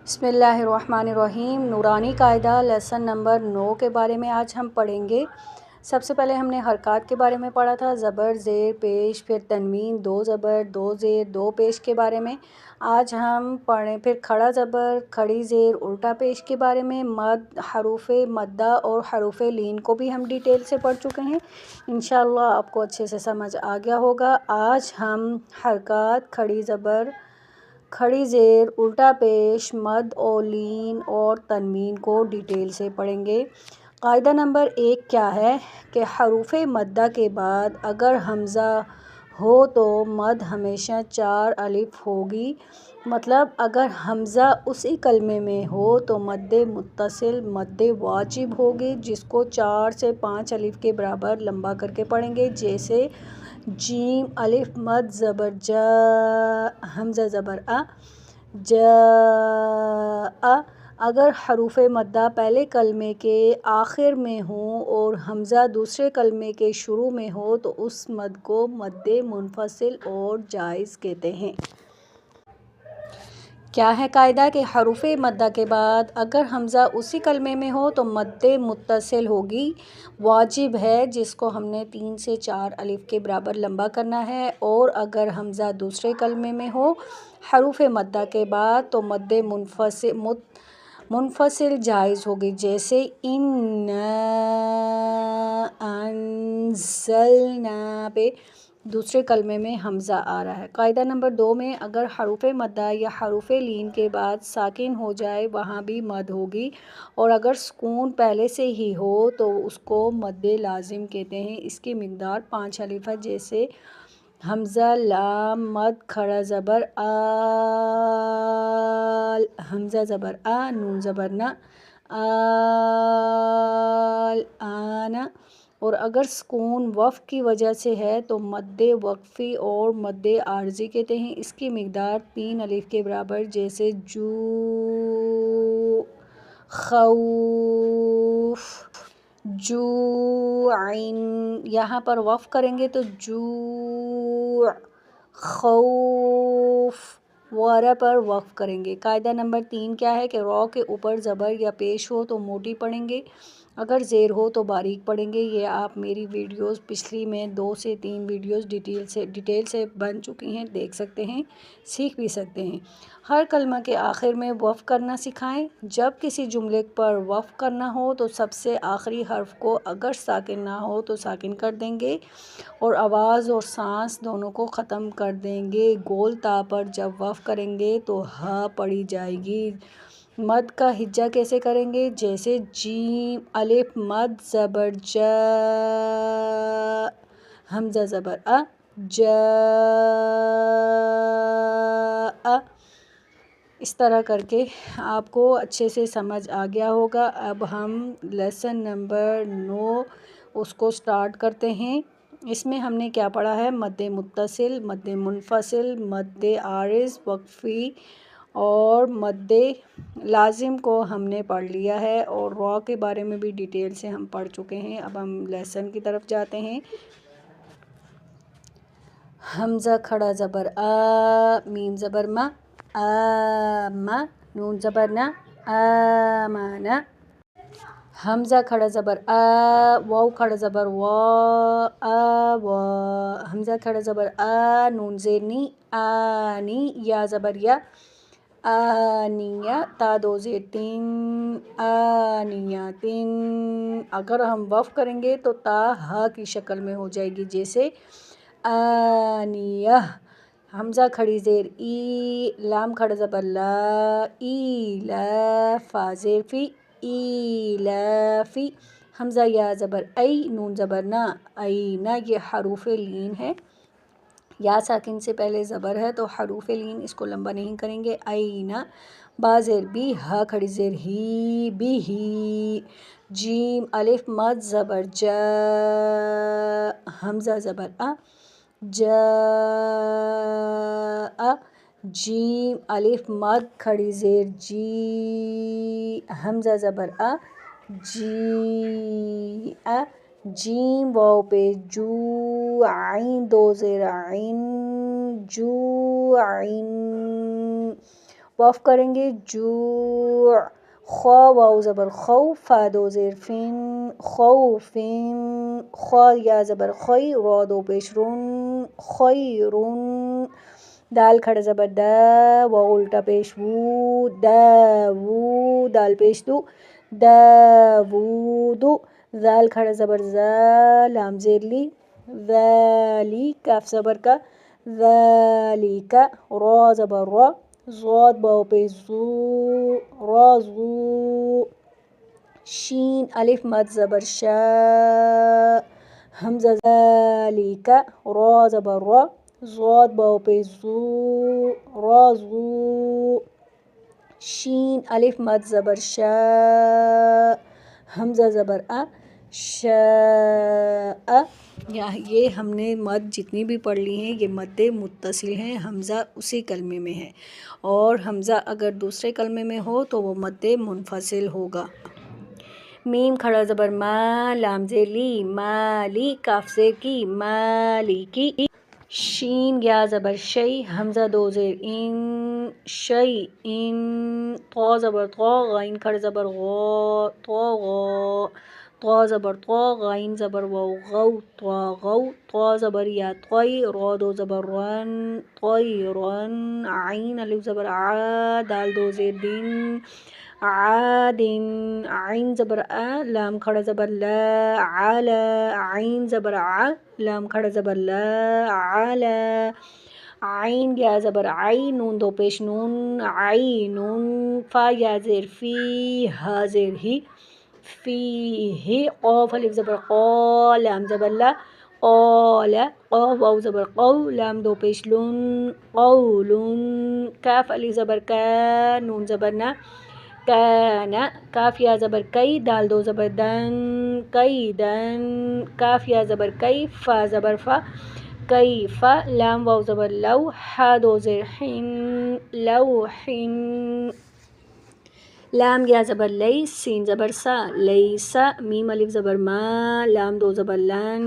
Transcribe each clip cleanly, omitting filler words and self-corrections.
بسم اللہ الرحمن الرحیم۔ نورانی قاعدہ لیسن نمبر 9 کے بارے میں آج ہم پڑھیں گے۔ سب سے پہلے ہم نے حرکات کے بارے میں پڑھا تھا، زبر، زیر، پیش، پھر تنوین، دو زبر، دو زیر، دو پیش کے بارے میں۔ آج ہم پڑھیں پھر کھڑا زبر، کھڑی زیر، الٹا پیش کے بارے میں۔ مد، حروف مدہ اور حروف لین کو بھی ہم ڈیٹیل سے پڑھ چکے ہیں۔ انشاءاللہ آپ کو اچھے سے سمجھ آ گیا ہوگا۔ آج ہم حرکات، کھڑی زبر، کھڑی زیر، الٹا پیش، مد اور لین اور تنوین کو ڈیٹیل سے پڑھیں گے۔ قاعدہ نمبر 1 کیا ہے کہ حروف مدہ کے بعد اگر حمزہ ہو تو مد ہمیشہ 4 الف ہوگی، مطلب اگر حمزہ اسی کلمے میں ہو تو مد متصل مد واجب ہوگی، جس کو 4 سے 5 الف کے برابر لمبا کر کے پڑھیں گے، جیسے جیم الف مد زبر جا، حمزہ زبر آ، جا۔ اگر حروف مدہ پہلے کلمے کے آخر میں ہوں اور حمزہ دوسرے کلمے کے شروع میں ہو تو اس مد کو مد منفصل اور جائز کہتے ہیں۔ کیا ہے قاعدہ کہ حروف مدہ کے بعد اگر حمزہ اسی کلمے میں ہو تو مد متصل ہوگی، واجب ہے، جس کو ہم نے 3 سے 4 الف کے برابر لمبا کرنا ہے، اور اگر حمزہ دوسرے کلمے میں ہو حروف مدہ کے بعد تو مد منفصل جائز ہوگی، جیسے اِنَّا أَنزَلْنَا پہ دوسرے کلمے میں حمزہ آ رہا ہے۔ قاعدہ نمبر 2 میں اگر حروف مدہ یا حروف لین کے بعد ساکن ہو جائے وہاں بھی مد ہوگی، اور اگر سکون پہلے سے ہی ہو تو اس کو مد لازم کہتے ہیں۔ اس کی مقدار 5 الف ہے، جیسے حمزہ لام مد کھڑا زبر آل، حمزہ زبر آ، نون زبر نا، آل آنا۔ اور اگر سکون وقف کی وجہ سے ہے تو مد وقفی اور مد عارضی کہتے ہیں۔ اس کی مقدار 3 الف کے برابر، جیسے جو، خوف، جوعن۔ یہاں پر وقف کریں گے تو جوع، خوف، وغیرہ پر وقف کریں گے۔ قاعدہ نمبر 3 کیا ہے کہ رو کے اوپر زبر یا پیش ہو تو موٹی پڑھیں گے، اگر زیر ہو تو باریک پڑھیں گے۔ یہ آپ میری ویڈیوز پچھلی میں 2 سے 3 ویڈیوز ڈیٹیل سے بن چکی ہیں، دیکھ سکتے ہیں، سیکھ بھی سکتے ہیں۔ ہر کلمہ کے آخر میں وقف کرنا سکھائیں۔ جب کسی جملے پر وقف کرنا ہو تو سب سے آخری حرف کو اگر ساکن نہ ہو تو ساکن کر دیں گے، اور آواز اور سانس دونوں کو ختم کر دیں گے۔ گول تا پر جب وقف کریں گے تو ہا پڑھی جائے گی۔ مد کا ہجا کیسے کریں گے؟ جیسے جیم الف مد زبر جا، حمزہ زبر آ، جا۔ اس طرح کر کے آپ کو اچھے سے سمجھ آ گیا ہوگا۔ اب ہم لیسن نمبر 9 اس کو سٹارٹ کرتے ہیں۔ اس میں ہم نے کیا پڑھا ہے؟ مد متصل، مد منفصل، مد عارض، وقفی اور مد لازم کو ہم نے پڑھ لیا ہے، اور را کے بارے میں بھی ڈیٹیل سے ہم پڑھ چکے ہیں۔ اب ہم لیسن کی طرف جاتے ہیں۔ حمزہ کھڑا زبر آ، میم زبر ما، آما، نون زبر نا، آمانا۔ حمزہ کھڑا زبر آ، واو کھڑا زبر وا، آوا۔ حمزہ کھڑا زبر آ، نون زیر نی، آنی، یا زبر یا، آنیہ، تا دو زیر تین، آنیاتن۔ اگر ہم وقف کریں گے تو تا ہا کی شکل میں ہو جائے گی، جیسے آنیہ۔ حمزہ کھڑی زیر ای، لام کھڑا زبر لا، ایلاف، فا زیر فی، ایلافی۔ حمزہ یا زبر ای، نون زبر نا، اینا۔ یہ حروف لین ہے، یا ساکن سے پہلے زبر ہے تو حروف لین اس کو لمبا نہیں کریں گے، اینا۔ با زیر بی، ہا کھڑی زیر ہی، بھی ہی۔ جیم الف مد زبر جا، حمزہ زبر آ، جا۔ جیم الف مد کھڑی زیر جی، حمزہ زبر آ، جی۔ جیم واو پہ جو، عین دو زیر عین، جو عین۔ وقف کریں گے جو، خوا واو زبر خو، فا دو زیر فن، خوفن، خوا یا زبر خوی، را دو پیش رون، خیرون، دال کھڑا زبر دا، واو الٹا پیش وو، داوو، دال پیش دو، داوودو، ذال کھڑا زبر زا، لام زیر لی، ذالی، کاف زبر کا، ذالکا، را زبر را، ضاد باو پیش زو، رازو، شین الف مد زبر شا، حمزہ ذالکا، را زبر را، ضاد باو پیش زو، رازو، شین الف مد زبر شا، حمزہ زبر ا، شاء. یہ ہم نے مد جتنی بھی پڑھ لی ہیں یہ مد متصل ہیں، حمزہ اسی کلمے میں ہے، اور حمزہ اگر دوسرے کلمے میں ہو تو وہ مد منفصل ہوگا۔ میم کھڑا زبر ما، لام زیر لی، مالی، کاف زیر کی، مالی کی، شین یا زبر شی، حمزہ دو زیر ان، شی ان، طا زبر طا، غین کھڑا زبر غا، طاغا، طا زبر طا، غین زبر واو، غو، طاغو، طا زبر یا طی، را دو زبر رن، طیرن، عین الف زبر ع، دال دو زیر دن، عادن، عین زبر ا، لام کھڑا زبر لا، علا، عین زبر ع، لام کھڑا زبر لا، علا، عین یا زبر عی، نون دو پیش نون، عینن، فا یا زیر فی، ہا زیر ہی، فیہ، قاف الف زبر قا، لام زبر لا، قال، قاف واو زبر قو، لام دو پیش لن، قولن، کاف الف زبر کا، نون زبر نا، کانا، کاف یا زبر کئی، دال دو زبر دن، کیدن، کاف یا زبر کئی، فا زبر فا، کیف، لام واو زبر لو، ہا دو زیر حن، لوحن، لام یا زبر لی، سین زبر سا، لیسا، میم الف زبر ما، لام دو زبر لن،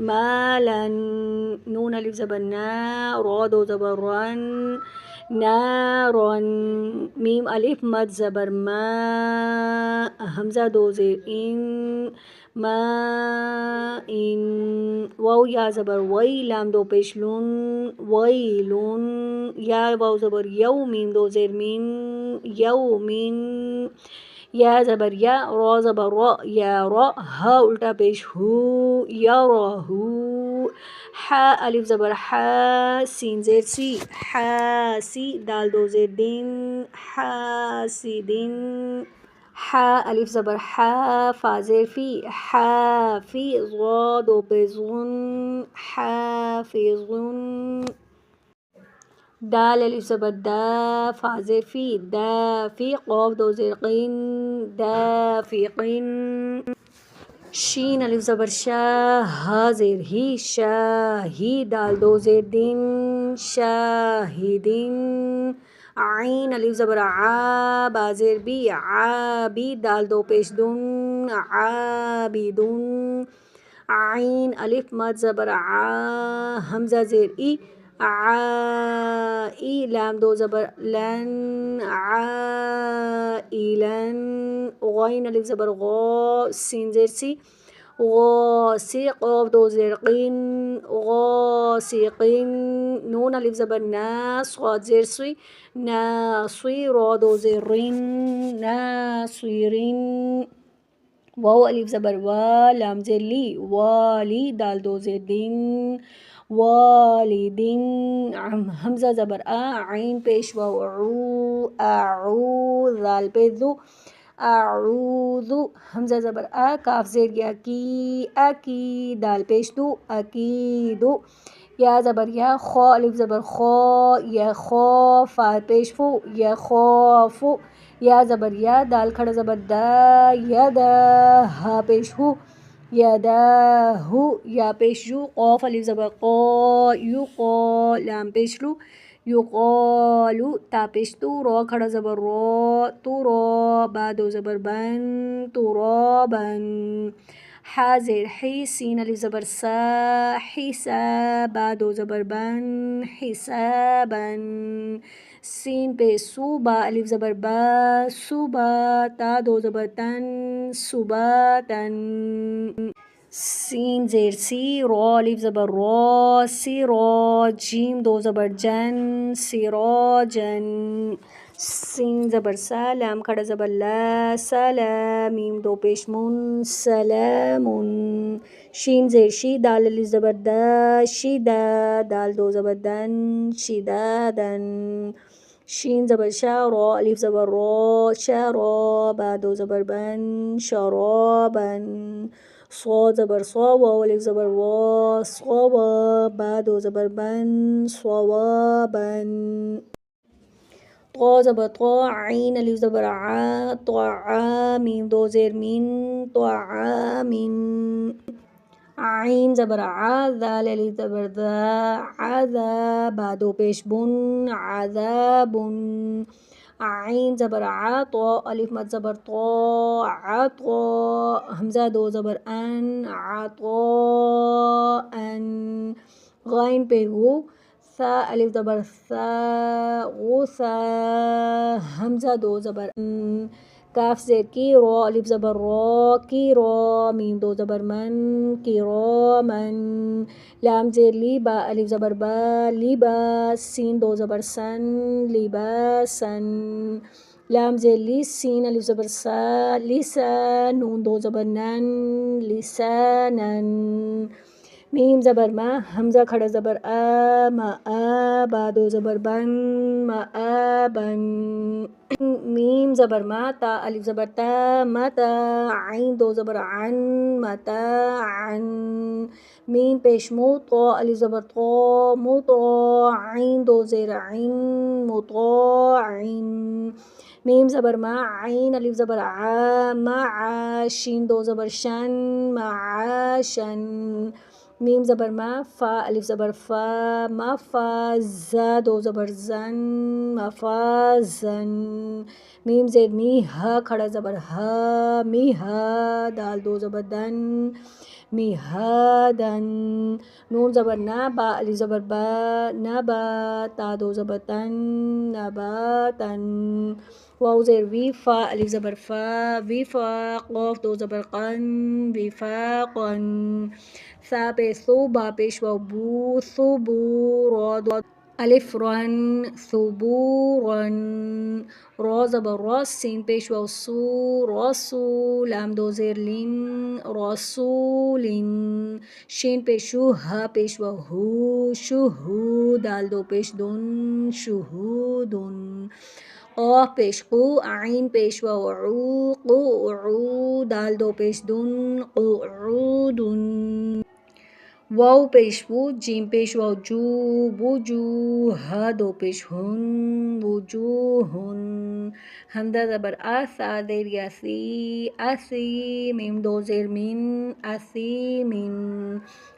مالن، نون الف زبر نا، را دو زبر رن، نارن، میم الف مد زبر ما، حمزہ دو زیر ان، ما ان، واو یا زبر وی، لام دو پیش لن، ویلن، یا واو زبر یو، میم دو زیر من، یومن، یا زبر یا، را زبر را، یا را، ہا الٹا پیش ہو، یراہو، حا الف زبر حا، سین زیر سی، حاسی، دال دو زیر دن، حاسدن، حا الف زبر حا، فا زیر فی، حافی، ضا دو پیش ظن، حافظن، دال الف زبر دا، فا زیر فی، دافی، قاف دو زیر قین، دافقن، شین الف زبر شا، ہا زیر ہی، شاہی، دال دو زیر دن، شاہدن، عین الف زبر عا، با زیر بی، عابی، دال دو پیش دن، عابدن، عین الف مد زبر عا، حمزہ زیر ای، عائی، لام دو زبر لن، عائلن، غین الف زبر غا، سین زیر سی، غاسی، قاف دو زیر قین، غاسقن، نون الف زبر نا، صاد زیر سی، ناصی، را دو زیر رن، ناصرن، واو الف زبر وا، لام زیر لی، والی، دال دو زیر دن، والدن، حمزہ زبر ا، عین پیش واو عو، اعو، ذال پیش ذو، اعوذ، حمزہ زبر ا، کاف زیر یا کی، اکی، دال پیش دو، اکیدو، یا زبر یا، خا الف زبر خا، یا خا، فا پیش فو، یا خافو، یا زبر یا، دال کھڑا زبر دا، یدا، ہا پیش ہو، یداہو، یا پیش یو، قاف الف زبر قا، یقا، لام پیش لو، یقالو، تا پیش تو، را کھڑا زبر را، ترا، با دو زبر بن، ترابن، ح زیر حی سین الف زبر سا حسابا دو زبر بن حسابن سین پہ سو با الف زبر با صوبا تا دو زبر تن صوباتن سین زیر سی را الف زبر را سرا جیم دو زبر جن سراجن سین زبر سا لام کھڑا زبر لا سلا میم دو پیش من سلامن شین زیر شی دال الف زبر دا شدا دال دو زبر دن شدادن شین زبر شا را الف زبر را شرا با دو زبر بن شرابن صاد زبر صا واو الف زبر وا صوا با دو زبر بن صوابن طا زبر طا عین الف زبر ع طعام میم دو زیر من طعامن عین زبر ع ذال الف زبر ذا عذا با دو پیش بن عذابن عین زبر عطا الف مد زبر طا عطا حمزہ دو زبر ان عطاءن غائن پہ غو ثا الف زبر ثا غثا حمزہ دو زبر کاف زیر کی را الف زبر را کی را میم دو زبر من کرامن لام زیر لی با الف زبر با لباس سین دو زبر سن لباسن لام زیر لی سین الف زبر سا لسا نون دو زبر نن لسانن میم زبر ما حمزہ کھڑا زبر آ ما آ با دو زبر بن مآبن میم زبر ما تا الف زبر تا متا عین دو زبر عن متاعن میم پیش مو طا الف زبر طا مطاع عین دو زیر عین مطاعن میم زبر ما عین الف زبر ع مع شین دو زبر شن معاشن میم زبر ما فا الف زبر فا مفا زا دو زبر زن مفازن میم زیر می ہا کھڑا زبر ہا می ہا دال دو زبر دن میہادن نون زبر نا با الف زبر با نبا تا دو زبر تن نباتن واو زیر وی فا الف زبر فا وفاق قاف دو زبر قن وفاقن ثا پہ ثو با پیش واو بو ثبو را دو الف رن ثبورن را زبر را سین پیش واو سو رسول لام دو زیر لن رسولن شین پیش شو ہا پیش واو ہو شہود دال دو پیش دن شہودن قاف پیش قو عین پیش واو عو قعو دال دو پیش دن قعودن واو پیش وو جیم پیش واو جو وجوہ دو پیش ہن وجوہن حمزہ زبر آ سا زیر یا سی اسی میم دو زیر من اسیمن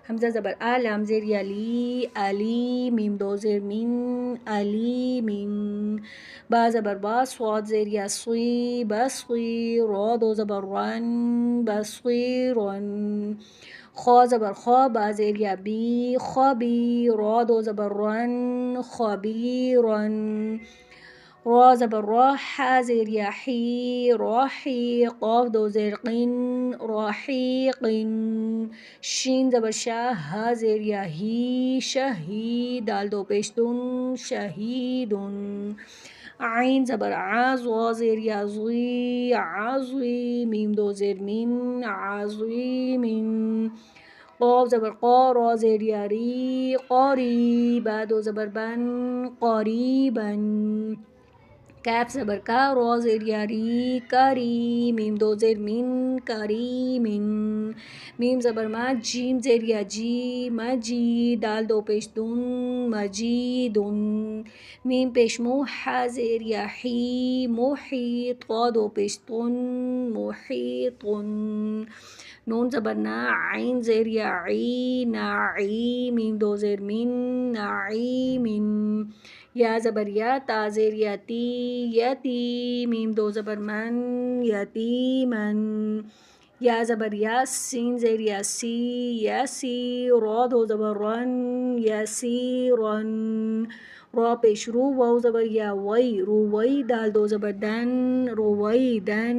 حمزہ زبر آ لام زیر یا لی علی میم دو زیر من علیمن با زبر با صاد زیر یا صی بصی را دو زبر رن بصیرن خا زبر خا با زیر یا بی خبی را دو زبر رن خبیرن را زبر را ح زیر یا حی راحی قاف دو زیر قن راحیقن شین زبر شا ها زیر یا ہی شہید دال دو پیش دن شہیدن عین زبر عاز وا زیر یا زی عظی میم دو زیر من عظیمن قاف زبر قا را زیر یا ری قاری با دو زبر بن قریبن کاف زبر کا را زیر یا ری کری میم دو زیر من کریمن میم زبر ما جیم زیر یا جی مجی دال دو پیش دن مجیدن میم پیش مو ح زیر یا حی محیط قا دو پیش تن محیطن نون زبر نا عین زیر یا عی نعی میم دو زیر من نعیمن یا زبر یا تا زیر یا تی یتی میم دو زبر من یتیمن یا زبر یس، سین زیر یسی، یسی، را دو زبر رن، یسی رن، را پیش رو، واو زبر یا، وی، روی، دال دو زبر دن، روی دن،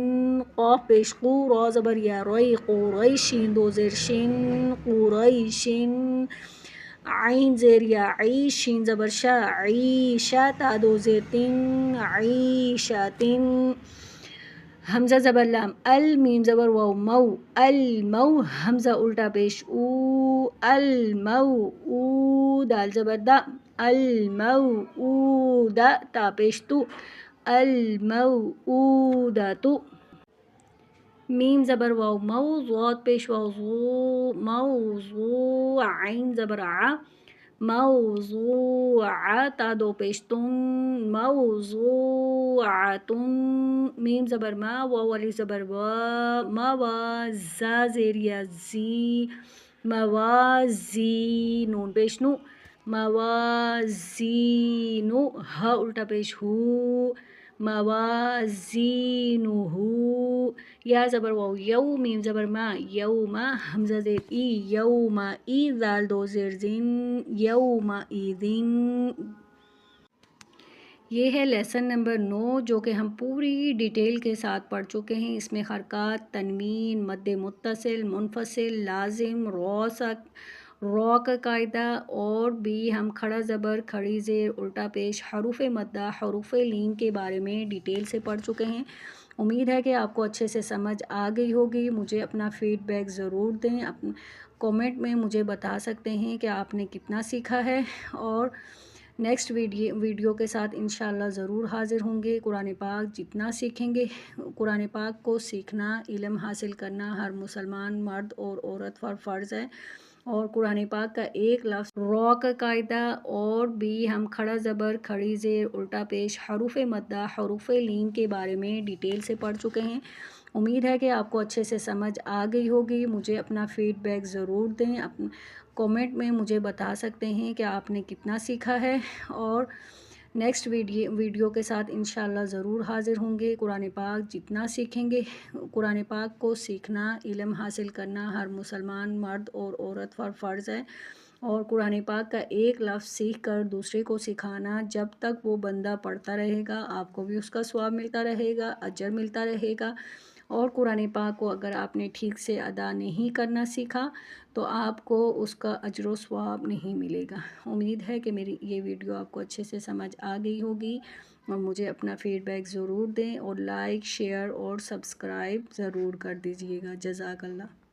قاف پیش قو، را زبر یا، ری، قوری، شین دو زیر شن، قوری شن، عین زیر یا، عی، شین زبر شا، عیشا، تا دو زیر تن، عیشاتن، حمزہ زبر لام، میم زبر واو، مو، المو، حمزہ الٹا پیش او، المو، او، دال زبر دا، المو، دا، تا پیش تو، الموءودۃ، میم زبر واو، مو، ضاد پیش واو، زو، موضوع، عین زبر ع، موضوعہ، تا دو پیش تن، موضوعۃن، میم زبر ما، واو الف زبر وا، موا، زا زیر یا، زی، موازی، نون پیش نو، موازینو، ہا الٹا پیش ہو، موازینہ، یا زبر واو، یو، میم زبر ما، یوما، حمزہ زیر ای، یوما ای، دال دو زیر زن، یوما ایذن۔ یہ ہے لیسن نمبر 9 جو کہ ہم پوری ڈیٹیل کے ساتھ پڑھ چکے ہیں۔ اس میں حرکات، تنوین، مد متصل، منفصل، لازم، را کا قاعدہ، اور بھی ہم کھڑا زبر، کھڑی زیر، الٹا پیش، حروف مدہ، حروف لین کے بارے میں ڈیٹیل سے پڑھ چکے ہیں۔ امید ہے کہ آپ کو اچھے سے سمجھ آ گئی ہوگی۔ مجھے اپنا فیڈ بیک ضرور دیں، کومنٹ میں مجھے بتا سکتے ہیں کہ آپ نے کتنا سیکھا ہے، اور نیکسٹ ویڈیو کے ساتھ انشاءاللہ ضرور حاضر ہوں گے۔ قرآن پاک جتنا سیکھیں گے، قرآن پاک کو سیکھنا، علم حاصل کرنا ہر مسلمان مرد اور عورت پر فرض ہے، اور قرآن پاک کا ایک لفظ، را کا قاعدہ، اور بھی ہم کھڑا زبر، کھڑی زیر، الٹا پیش، حروف مدہ، حروف لین کے بارے میں ڈیٹیل سے پڑھ چکے ہیں۔ امید ہے کہ آپ کو اچھے سے سمجھ آ گئی ہوگی۔ مجھے اپنا فیڈ بیک ضرور دیں، کومنٹ میں مجھے بتا سکتے ہیں کہ آپ نے کتنا سیکھا ہے، اور نیکسٹ ویڈیو کے ساتھ انشاءاللہ ضرور حاضر ہوں گے۔ قرآن پاک جتنا سیکھیں گے، قرآن پاک کو سیکھنا، علم حاصل کرنا ہر مسلمان مرد اور عورت پر فرض ہے، اور قرآن پاک کا ایک لفظ سیکھ کر دوسرے کو سکھانا، جب تک وہ بندہ پڑھتا رہے گا آپ کو بھی اس کا ثواب ملتا رہے گا، اجر ملتا رہے گا، اور قرآن پاک کو اگر آپ نے ٹھیک سے ادا نہیں کرنا سیکھا تو آپ کو اس کا اجر و ثواب نہیں ملے گا۔ امید ہے کہ میری یہ ویڈیو آپ کو اچھے سے سمجھ آ گئی ہوگی، اور مجھے اپنا فیڈ بیک ضرور دیں، اور لائک، شیئر اور سبسکرائب ضرور کر دیجیے گا۔ جزاک اللہ۔